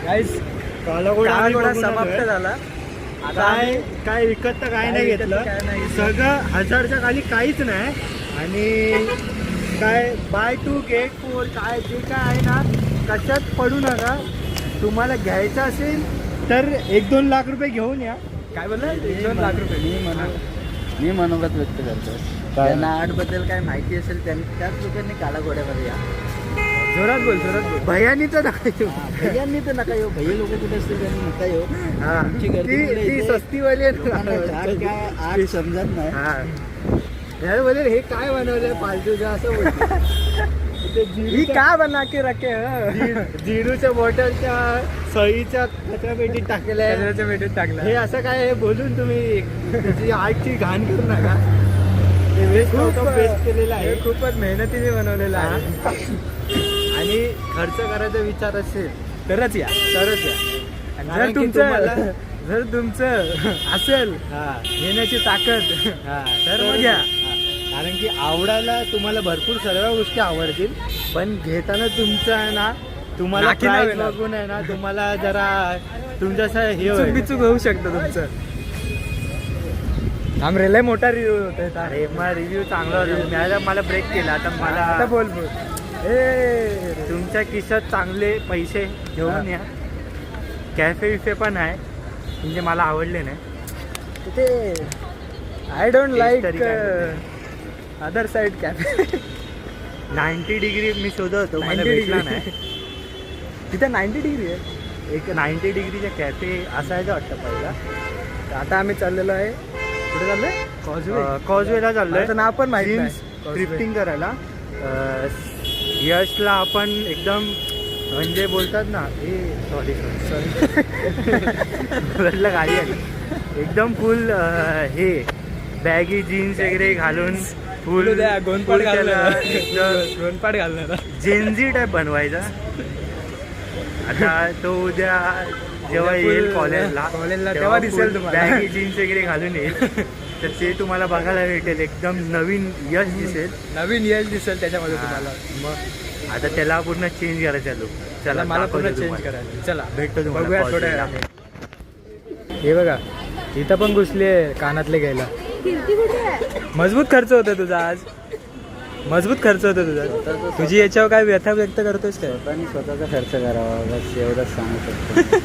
गाईस कालाघोडा समाप्त झाला. काय विकत तर काय नाही घेतलं, सगळं 1000च्या खाली काहीच नाही. आणि काय बाय 2 गेट 4 काय जे काय आहे ना, कशात पडू नका. तुम्हाला घ्यायचं असेल तर 1-2 लाख रुपये घेऊन या. काय बोलला 1-2 लाख रुपये. मी मनोगत व्यक्त करतो. त्यांना आर्टबद्दल काय माहिती असेल त्याच लोकांनी कालाघोड्यामध्ये या. जोरात बोल भैयानी तर नका येऊ. भैयांनी तर नका येऊ. भैया लोक कुठे असतील त्यांनी नका येऊ. हा, तुमची गर्दी मुळे ती इथे सस्तीवाली आहे लोकांना ना. आर्ट समजत नाही. हा, यार बोलेल हे काय बनवलंय फालतूचं असं बोलतो. ही का बना के रखे जिरूच्या बॉटलच्या सळीच्या कचरापेटीत टाकलंय. कचऱ्याच्या पेटीत टाकला. हे असं काय बोलून तुम्ही त्याची आर्टची घाण करू नका. ते वेस्ट वेस्ट केलेलं आहे. हे खूपच मेहनतीने बनवलेलं आहे. आणि खर्च करायचा विचार असेल तरच या. कारण जर की तुमचं तुम्हाला- जर तुमचं असेल हा, घेण्याची ताकद हा, तर मग घ्या. कारण की आवडायला तुम्हाला भरपूर सर्व गोष्टी आवडतील, पण घेताना तुमचं आहे ना, तुम्हाला नाकी नाही प्राईस येणार. बघून आहे ना, तुम्हाला जरा तुमचं असं हे होईल. बिचूक होऊ शकतं तुमचं. आमरे लय मोठा रिव्ह्यू होतोय. अरे मग रिव्ह्यू चांगला होता. मला ब्रेक केला. आता आता मला बोल तुमच्या खिशात चांगले पैसे घेऊन या. कॅफे विफे पण आहे, म्हणजे मला आवडले नाही. ते आय डोंट लाईक तरी काय अदर साईड कॅफे. 90 डिग्री मी शोधत होतो, मला 90 भेटला डिग्री नाही. तिथे 90 डिग्री आहे. एक 90 डिग्रीचा कॅफे असायचं वाटतं पहिला. तर आता आम्ही चाललेलो आहे. कुठे चाललोय? कॉजवेला चाललोय. त्याचं नाव पण माहिती नाही. ड्रिफ्टिंग करायला. यशला आपण एकदम म्हणजे बोलतात ना, सॉरी बदला गाडी आली. एकदम फुल हे बॅगी जीन्स वगैरे घालून फुल गोंदपाट घालणार. जेनझी टाईप बनवायचा. आता तो उद्या जेव्हा येईल कॉलेजला तेव्हा दिसेल तुम्हाला. बॅगी जीन्स वगैरे घालून येईल, तर ते तुम्हाला बघायला भेटेल. एकदम नवीन यश दिसेल. नवीन यश दिसेल त्याच्यामध्ये तुम्हाला. मग आता त्याला पूर्ण चेंज करायचा लोक. चला मला पूर्ण दाखवतो चेंज तुम्हाला. करायचं. चला भेटतो तुम्हाला बघूया थोड्या कॉलेजला. वेळाने. हे बघा इथं पण घुसली आहे कानातले घ्यायला. मजबूत खर्च होता तुझा आज. मजबूत खर्च होता तुझा. तुझी याच्यावर काय व्यथा व्यक्त करतोयस काय? स्वतःनी स्वतःचा खर्च करावा, बस एवढंच सांगू शकतो.